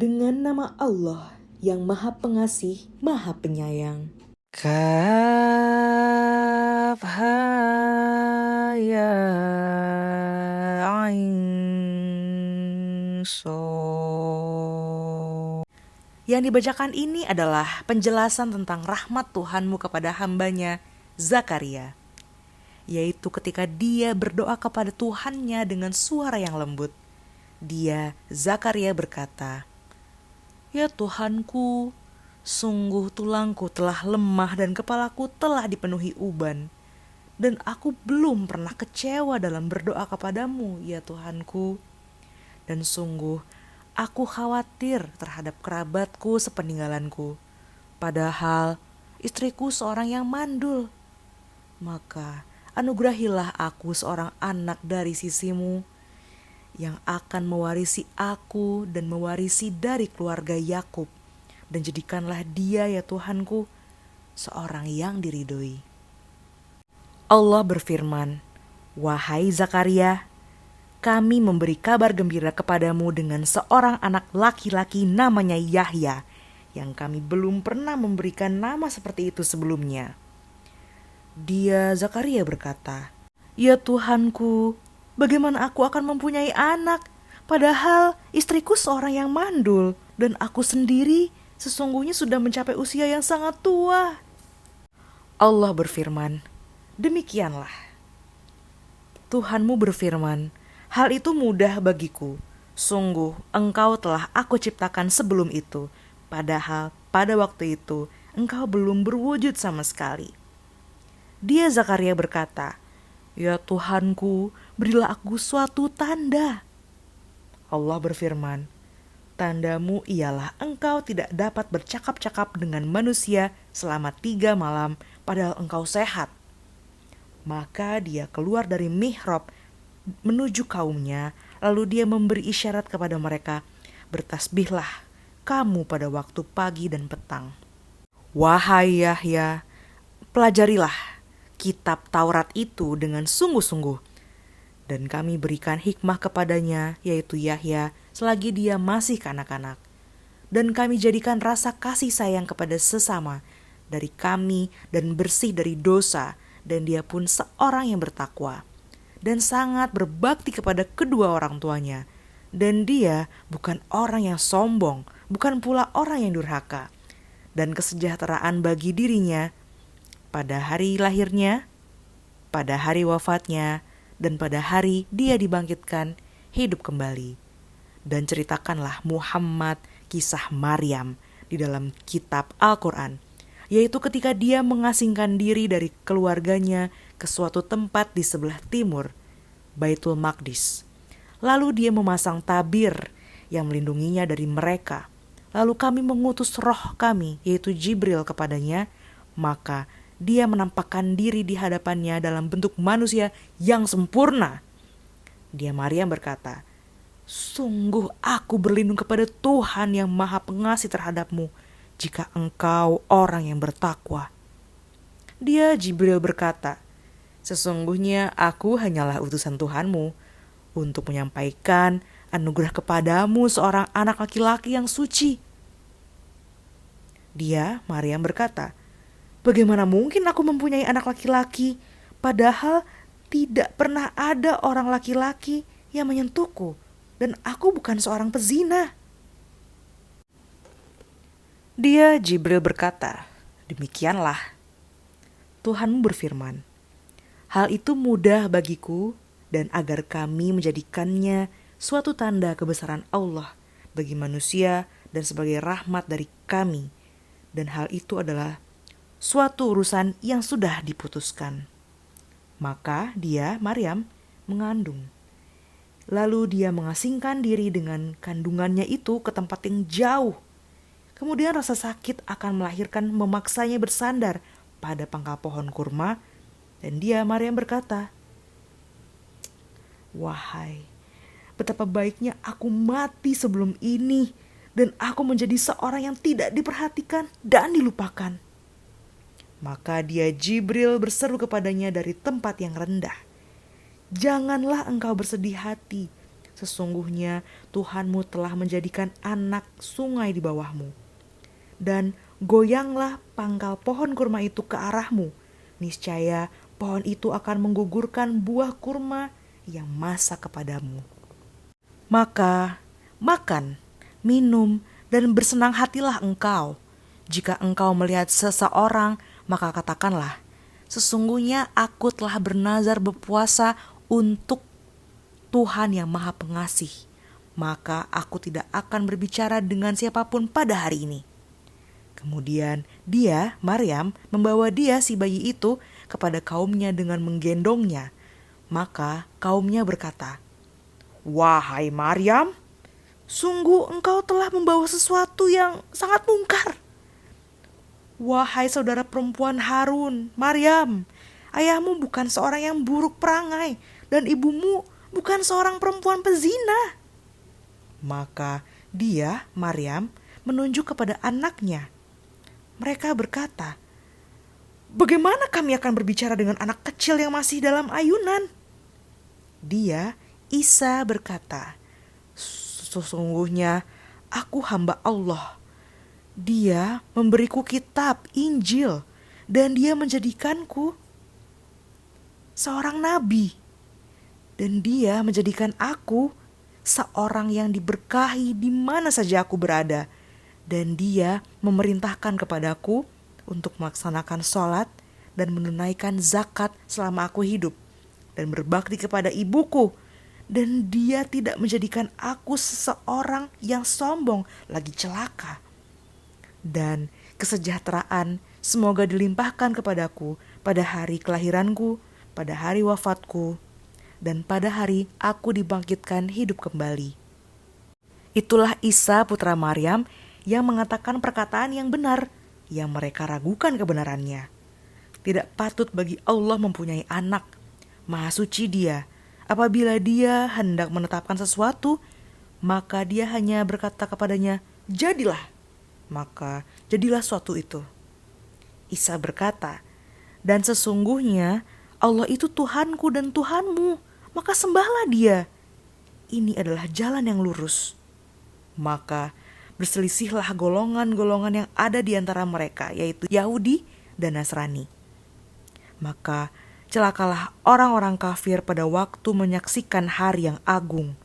Dengan nama Allah yang Maha Pengasih, Maha Penyayang. Kaf ha ya ain so. Yang dibacakan ini adalah penjelasan tentang rahmat Tuhanmu kepada hambanya Zakaria, yaitu ketika dia berdoa kepada Tuhannya dengan suara yang lembut. Dia, Zakaria, berkata, "Ya Tuhanku, sungguh tulangku telah lemah dan kepalaku telah dipenuhi uban. Dan aku belum pernah kecewa dalam berdoa kepadamu, ya Tuhanku. Dan sungguh aku khawatir terhadap kerabatku sepeninggalanku. Padahal istriku seorang yang mandul. Maka anugerahilah aku seorang anak dari sisimu yang akan mewarisi aku dan mewarisi dari keluarga Yakub. Dan jadikanlah dia, ya Tuhanku, seorang yang diridhoi." Allah berfirman, "Wahai Zakaria, kami memberi kabar gembira kepadamu dengan seorang anak laki-laki namanya Yahya, yang kami belum pernah memberikan nama seperti itu sebelumnya." Dia, Zakaria, berkata, "Ya Tuhanku, bagaimana aku akan mempunyai anak, padahal istriku seorang yang mandul, dan aku sendiri sesungguhnya sudah mencapai usia yang sangat tua." Allah berfirman, "Demikianlah. Tuhanmu berfirman, hal itu mudah bagiku. Sungguh engkau telah aku ciptakan sebelum itu, padahal pada waktu itu engkau belum berwujud sama sekali." Dia, Zakaria, berkata, "Ya Tuhanku, berilah aku suatu tanda." Allah berfirman, "Tandamu ialah engkau tidak dapat bercakap-cakap dengan manusia selama 3 malam, padahal engkau sehat." Maka dia keluar dari mihrab menuju kaumnya, lalu dia memberi isyarat kepada mereka, "Bertasbihlah kamu pada waktu pagi dan petang. Wahai Yahya, pelajarilah kitab Taurat itu dengan sungguh-sungguh. Dan kami berikan hikmah kepadanya, yaitu Yahya, selagi dia masih kanak-kanak. Dan kami jadikan rasa kasih sayang kepada sesama dari kami dan bersih dari dosa, dan dia pun seorang yang bertakwa dan sangat berbakti kepada kedua orang tuanya. Dan dia bukan orang yang sombong, bukan pula orang yang durhaka. Dan kesejahteraan bagi dirinya pada hari lahirnya, pada hari wafatnya, dan pada hari dia dibangkitkan hidup kembali." Dan ceritakanlah Muhammad kisah Maryam di dalam kitab Al-Quran, yaitu ketika dia mengasingkan diri dari keluarganya ke suatu tempat di sebelah timur Baitul Maqdis. Lalu dia memasang tabir yang melindunginya dari mereka. Lalu kami mengutus roh kami, yaitu Jibril, kepadanya, maka dia menampakkan diri di hadapannya dalam bentuk manusia yang sempurna. Dia, Maryam, berkata, "Sungguh aku berlindung kepada Tuhan yang Maha Pengasih terhadapmu, jika engkau orang yang bertakwa." Dia, Jibril, berkata, "Sesungguhnya aku hanyalah utusan Tuhanmu untuk menyampaikan anugerah kepadamu seorang anak laki-laki yang suci." Dia, Maryam, berkata, "Bagaimana mungkin aku mempunyai anak laki-laki, padahal tidak pernah ada orang laki-laki yang menyentuhku, dan aku bukan seorang pezina." Dia, Jibril, berkata, "Demikianlah. Tuhanmu berfirman, hal itu mudah bagiku, dan agar kami menjadikannya suatu tanda kebesaran Allah bagi manusia dan sebagai rahmat dari kami. Dan hal itu adalah suatu urusan yang sudah diputuskan." Maka dia, Maryam, mengandung. Lalu dia mengasingkan diri dengan kandungannya itu ke tempat yang jauh. Kemudian rasa sakit akan melahirkan memaksanya bersandar pada pangkal pohon kurma. Dan dia, Maryam, berkata, "Wahai, betapa baiknya aku mati sebelum ini, dan aku menjadi seorang yang tidak diperhatikan dan dilupakan." Maka dia, Jibril, berseru kepadanya dari tempat yang rendah, "Janganlah engkau bersedih hati. Sesungguhnya Tuhanmu telah menjadikan anak sungai di bawahmu. Dan goyanglah pangkal pohon kurma itu ke arahmu. Niscaya pohon itu akan menggugurkan buah kurma yang masak kepadamu. Maka makan, minum, dan bersenang hatilah engkau. Jika engkau melihat seseorang, maka katakanlah, sesungguhnya aku telah bernazar berpuasa untuk Tuhan yang Maha Pengasih. Maka aku tidak akan berbicara dengan siapapun pada hari ini. Kemudian dia, Maryam, membawa dia si bayi itu kepada kaumnya dengan menggendongnya. Maka kaumnya berkata, "Wahai Maryam, sungguh engkau telah membawa sesuatu yang sangat mungkar. Wahai saudara perempuan Harun, Maryam, ayahmu bukan seorang yang buruk perangai, dan ibumu bukan seorang perempuan pezina." Maka dia, Maryam, menunjuk kepada anaknya. Mereka berkata, "Bagaimana kami akan berbicara dengan anak kecil yang masih dalam ayunan?" Dia, Isa, berkata, "Sesungguhnya aku hamba Allah. Dia memberiku kitab Injil, dan dia menjadikanku seorang nabi. Dan dia menjadikan aku seorang yang diberkahi di mana saja aku berada. Dan dia memerintahkan kepadaku untuk melaksanakan sholat dan menunaikan zakat selama aku hidup, dan berbakti kepada ibuku. Dan dia tidak menjadikan aku seseorang yang sombong lagi celaka. Dan kesejahteraan semoga dilimpahkan kepadaku pada hari kelahiranku, pada hari wafatku, dan pada hari aku dibangkitkan hidup kembali." Itulah Isa putra Maryam yang mengatakan perkataan yang benar, yang mereka ragukan kebenarannya. Tidak patut bagi Allah mempunyai anak. Maha suci Dia. Apabila Dia hendak menetapkan sesuatu, maka Dia hanya berkata kepadanya, "Jadilah." Maka jadilah suatu itu. Isa berkata, "Dan sesungguhnya Allah itu Tuhanku dan Tuhanmu, maka sembahlah Dia. Ini adalah jalan yang lurus." Maka berselisihlah golongan-golongan yang ada di antara mereka, yaitu Yahudi dan Nasrani. Maka celakalah orang-orang kafir pada waktu menyaksikan hari yang agung.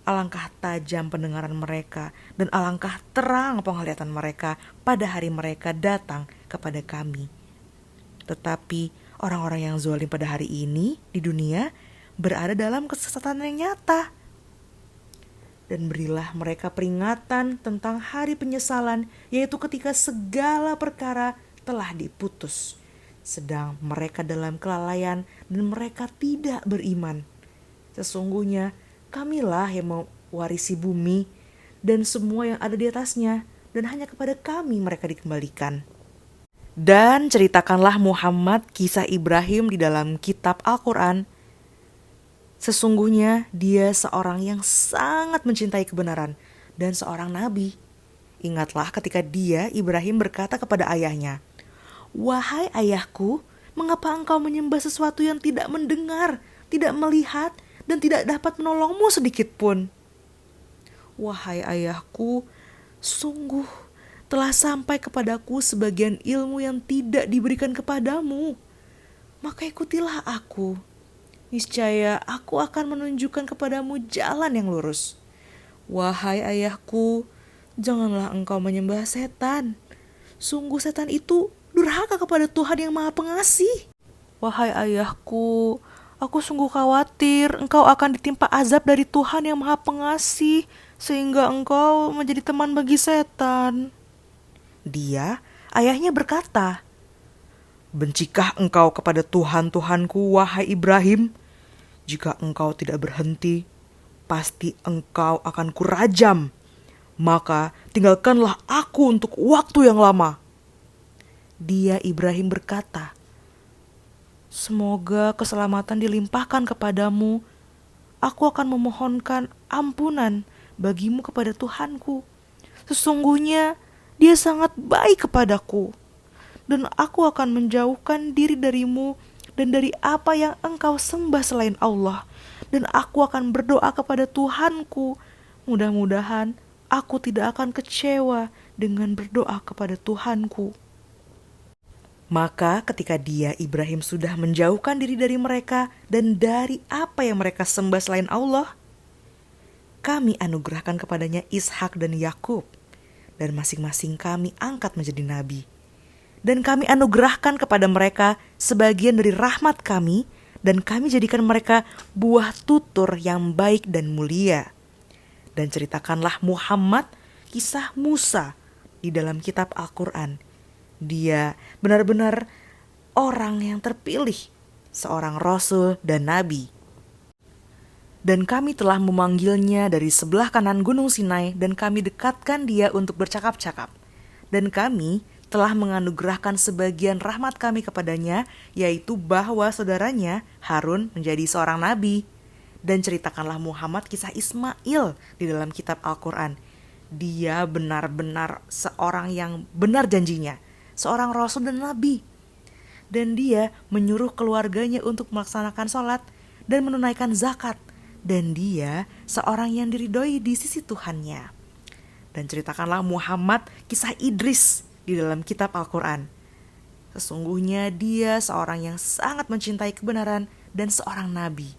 Alangkah tajam pendengaran mereka, dan alangkah terang penglihatan mereka pada hari mereka datang kepada kami. Tetapi orang-orang yang zalim pada hari ini di dunia berada dalam kesesatan yang nyata. Dan berilah mereka peringatan tentang hari penyesalan, yaitu ketika segala perkara telah diputus, sedang mereka dalam kelalaian dan mereka tidak beriman. Sesungguhnya kamilah yang mewarisi bumi dan semua yang ada di atasnya, dan hanya kepada kami mereka dikembalikan. Dan ceritakanlah Muhammad kisah Ibrahim di dalam kitab Al-Quran. Sesungguhnya dia seorang yang sangat mencintai kebenaran dan seorang nabi. Ingatlah ketika dia, Ibrahim, berkata kepada ayahnya, "Wahai ayahku, mengapa engkau menyembah sesuatu yang tidak mendengar, tidak melihat, dan tidak dapat menolongmu sedikit pun?" "Wahai ayahku, sungguh telah sampai kepadaku sebagian ilmu yang tidak diberikan kepadamu. Maka ikutilah aku. Niscaya aku akan menunjukkan kepadamu jalan yang lurus. Wahai ayahku, janganlah engkau menyembah setan. Sungguh setan itu durhaka kepada Tuhan yang Maha Pengasih. Wahai ayahku, aku sungguh khawatir engkau akan ditimpa azab dari Tuhan yang Maha Pengasih, sehingga engkau menjadi teman bagi setan." Dia, ayahnya, berkata, "Bencikah engkau kepada Tuhan-Tuhanku, wahai Ibrahim? Jika engkau tidak berhenti, pasti engkau akan kurajam. Maka tinggalkanlah aku untuk waktu yang lama." Dia, Ibrahim, berkata, "Semoga keselamatan dilimpahkan kepadamu. Aku akan memohonkan ampunan bagimu kepada Tuhanku. Sesungguhnya Dia sangat baik kepadaku, dan aku akan menjauhkan diri darimu dan dari apa yang engkau sembah selain Allah, dan aku akan berdoa kepada Tuhanku. Mudah-mudahan aku tidak akan kecewa dengan berdoa kepada Tuhanku." Maka ketika dia, Ibrahim, sudah menjauhkan diri dari mereka dan dari apa yang mereka sembah selain Allah, kami anugerahkan kepadanya Ishak dan Yakub, dan masing-masing kami angkat menjadi nabi. Dan kami anugerahkan kepada mereka sebagian dari rahmat kami, dan kami jadikan mereka buah tutur yang baik dan mulia. Dan ceritakanlah Muhammad kisah Musa di dalam kitab Al-Quran. Dia benar-benar orang yang terpilih, seorang rasul dan nabi. Dan kami telah memanggilnya dari sebelah kanan Gunung Sinai, dan kami dekatkan dia untuk bercakap-cakap. Dan kami telah menganugerahkan sebagian rahmat kami kepadanya, yaitu bahwa saudaranya Harun menjadi seorang nabi. Dan ceritakanlah Muhammad kisah Ismail di dalam kitab Al-Quran. Dia benar-benar seorang yang benar janjinya, seorang rasul dan nabi. Dan dia menyuruh keluarganya untuk melaksanakan sholat dan menunaikan zakat. Dan dia seorang yang diridhoi di sisi Tuhannya. Dan ceritakanlah Muhammad kisah Idris di dalam kitab Al-Quran. Sesungguhnya dia seorang yang sangat mencintai kebenaran dan seorang nabi.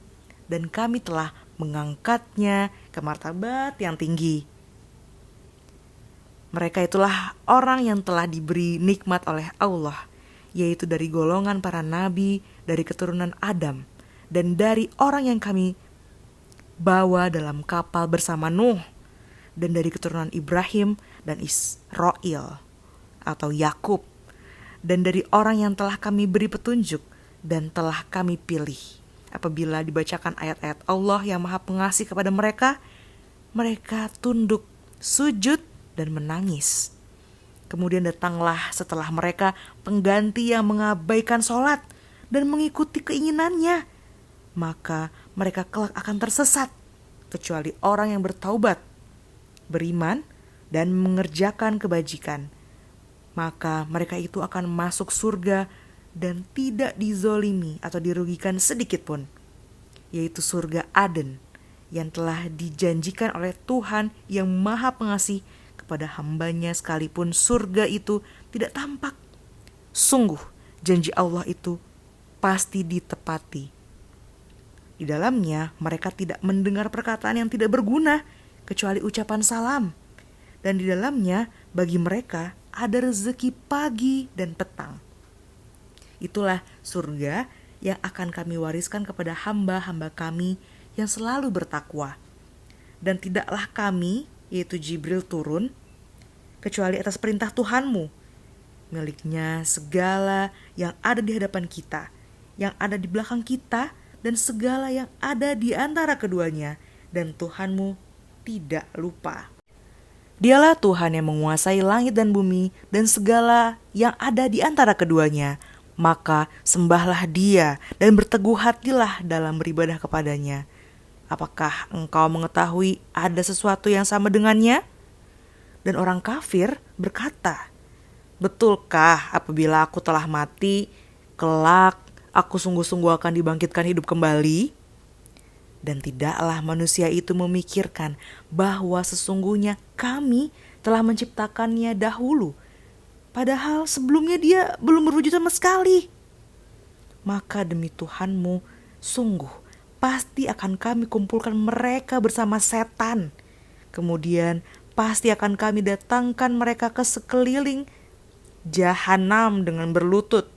Dan kami telah mengangkatnya ke martabat yang tinggi. Mereka itulah orang yang telah diberi nikmat oleh Allah, yaitu dari golongan para nabi, dari keturunan Adam, dan dari orang yang kami bawa dalam kapal bersama Nuh, dan dari keturunan Ibrahim dan Israel atau Yakub, dan dari orang yang telah kami beri petunjuk dan telah kami pilih. Apabila dibacakan ayat-ayat Allah yang Maha Pengasih kepada mereka, mereka tunduk, sujud, dan menangis. Kemudian datanglah setelah mereka pengganti yang mengabaikan sholat dan mengikuti keinginannya. Maka mereka kelak akan tersesat, kecuali orang yang bertaubat, beriman, dan mengerjakan kebajikan. Maka mereka itu akan masuk surga dan tidak dizolimi atau dirugikan sedikit pun, yaitu surga Aden yang telah dijanjikan oleh Tuhan yang Maha Pengasih kepada hambanya, sekalipun surga itu tidak tampak. Sungguh janji Allah itu pasti ditepati. Di dalamnya mereka tidak mendengar perkataan yang tidak berguna kecuali ucapan salam. Dan di dalamnya bagi mereka ada rezeki pagi dan petang. Itulah surga yang akan kami wariskan kepada hamba-hamba kami yang selalu bertakwa. Dan tidaklah kami, yaitu Jibril, turun kecuali atas perintah Tuhanmu, miliknya segala yang ada di hadapan kita, yang ada di belakang kita, dan segala yang ada di antara keduanya, dan Tuhanmu tidak lupa. Dialah Tuhan yang menguasai langit dan bumi dan segala yang ada di antara keduanya. Maka sembahlah Dia dan berteguh hatilah dalam beribadah kepadanya. Apakah engkau mengetahui ada sesuatu yang sama dengannya? Dan orang kafir berkata, "Betulkah apabila aku telah mati, kelak aku sungguh-sungguh akan dibangkitkan hidup kembali?" Dan tidaklah manusia itu memikirkan bahwa sesungguhnya kami telah menciptakannya dahulu, padahal sebelumnya dia belum berwujud sama sekali. Maka demi Tuhanmu, sungguh pasti akan kami kumpulkan mereka bersama setan. Kemudian pasti akan kami datangkan mereka ke sekeliling Jahanam dengan berlutut.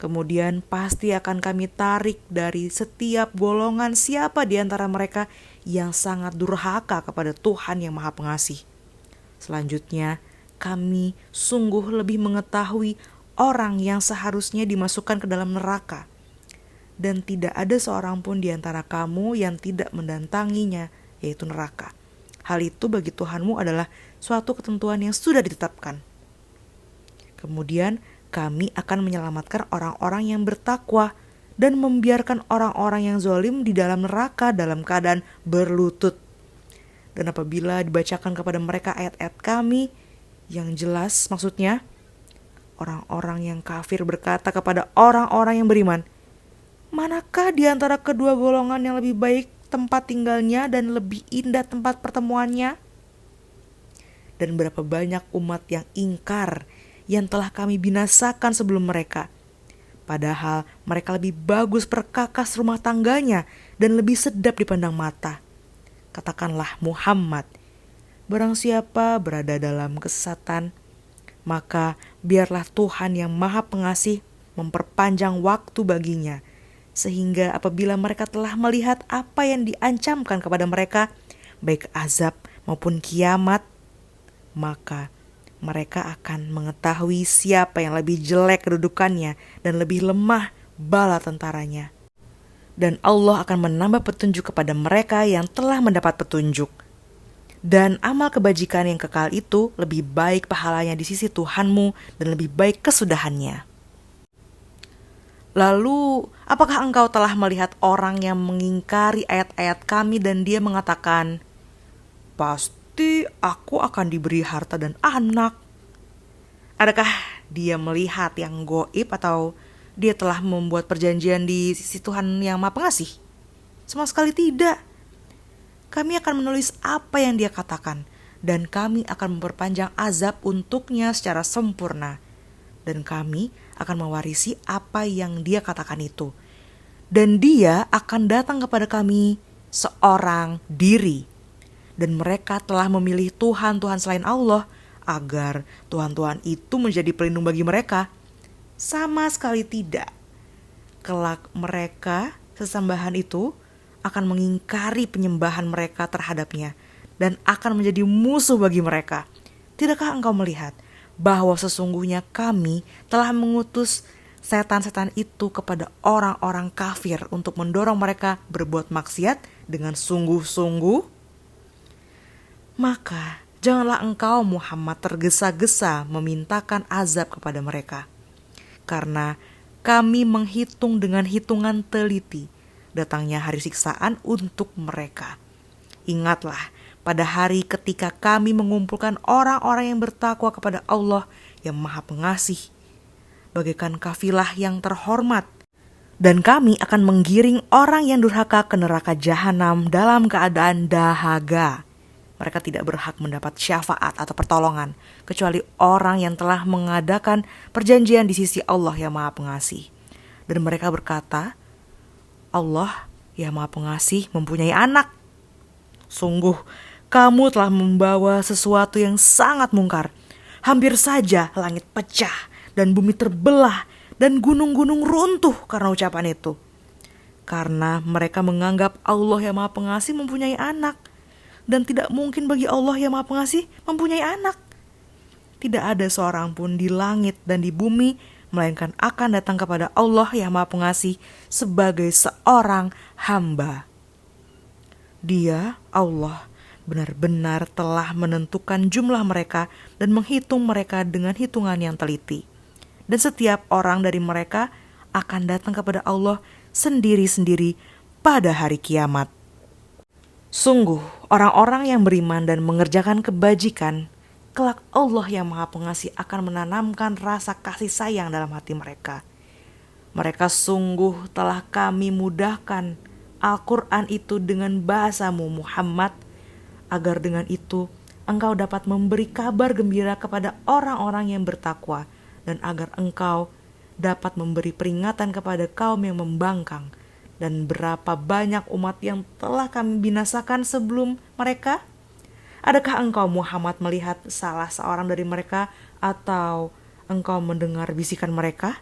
Kemudian pasti akan kami tarik dari setiap golongan siapa di antara mereka yang sangat durhaka kepada Tuhan yang Maha Pengasih. Selanjutnya, kami sungguh lebih mengetahui orang yang seharusnya dimasukkan ke dalam neraka. Dan tidak ada seorang pun di antara kamu yang tidak mendatanginya, yaitu neraka. Hal itu bagi Tuhanmu adalah suatu ketentuan yang sudah ditetapkan. Kemudian kami akan menyelamatkan orang-orang yang bertakwa dan membiarkan orang-orang yang zalim di dalam neraka dalam keadaan berlutut. Dan apabila dibacakan kepada mereka ayat-ayat kami yang jelas, maksudnya orang-orang yang kafir berkata kepada orang-orang yang beriman, Manakah di antara kedua golongan yang lebih baik tempat tinggalnya dan lebih indah tempat pertemuannya? Dan berapa banyak umat yang ingkar yang telah kami binasakan sebelum mereka. Padahal mereka lebih bagus perkakas rumah tangganya dan lebih sedap dipandang mata. Katakanlah Muhammad, barang siapa berada dalam kesesatan, maka biarlah Tuhan yang Maha Pengasih memperpanjang waktu baginya, sehingga apabila mereka telah melihat apa yang diancamkan kepada mereka, baik azab maupun kiamat, maka mereka akan mengetahui siapa yang lebih jelek kedudukannya dan lebih lemah bala tentaranya. Dan Allah akan menambah petunjuk kepada mereka yang telah mendapat petunjuk. Dan amal kebajikan yang kekal itu lebih baik pahalanya di sisi Tuhanmu dan lebih baik kesudahannya. Lalu, apakah engkau telah melihat orang yang mengingkari ayat-ayat kami dan dia mengatakan, pasti aku akan diberi harta dan anak? Adakah dia melihat yang goib atau dia telah membuat perjanjian di sisi Tuhan yang Maha Pengasih? Sama sekali tidak. Kami akan menulis apa yang dia katakan, dan kami akan memperpanjang azab untuknya secara sempurna. Dan kami akan mewarisi apa yang dia katakan itu. Dan dia akan datang kepada kami seorang diri. Dan mereka telah memilih Tuhan-Tuhan selain Allah, agar Tuhan-Tuhan itu menjadi pelindung bagi mereka. Sama sekali tidak. Kelak mereka, sesembahan itu, akan mengingkari penyembahan mereka terhadapnya dan akan menjadi musuh bagi mereka. Tidakkah engkau melihat bahwa sesungguhnya kami telah mengutus setan-setan itu kepada orang-orang kafir untuk mendorong mereka berbuat maksiat dengan sungguh-sungguh? Maka janganlah engkau Muhammad tergesa-gesa memintakan azab kepada mereka, karena kami menghitung dengan hitungan teliti datangnya hari siksaan untuk mereka. Ingatlah pada hari ketika kami mengumpulkan orang-orang yang bertakwa kepada Allah yang Maha Pengasih, bagaikan kafilah yang terhormat, dan kami akan menggiring orang yang durhaka ke neraka jahanam dalam keadaan dahaga. Mereka tidak berhak mendapat syafaat atau pertolongan kecuali orang yang telah mengadakan perjanjian di sisi Allah yang Maha Pengasih. Dan mereka berkata, Allah yang Maha Pengasih mempunyai anak. Sungguh, kamu telah membawa sesuatu yang sangat mungkar. Hampir saja langit pecah dan bumi terbelah dan gunung-gunung runtuh karena ucapan itu. Karena mereka menganggap Allah yang Maha Pengasih mempunyai anak. Dan tidak mungkin bagi Allah yang Maha Pengasih mempunyai anak. Tidak ada seorang pun di langit dan di bumi melainkan akan datang kepada Allah yang Maha Pengasih sebagai seorang hamba. Dia, Allah, benar-benar telah menentukan jumlah mereka dan menghitung mereka dengan hitungan yang teliti. Dan setiap orang dari mereka akan datang kepada Allah sendiri-sendiri pada hari kiamat. Sungguh, orang-orang yang beriman dan mengerjakan kebajikan, kelak Allah yang Maha Pengasih akan menanamkan rasa kasih sayang dalam hati mereka. Mereka sungguh telah kami mudahkan Al-Quran itu dengan bahasamu Muhammad, agar dengan itu engkau dapat memberi kabar gembira kepada orang-orang yang bertakwa, dan agar engkau dapat memberi peringatan kepada kaum yang membangkang. Dan berapa banyak umat yang telah kami binasakan sebelum mereka? Adakah engkau Muhammad melihat salah seorang dari mereka, atau engkau mendengar bisikan mereka?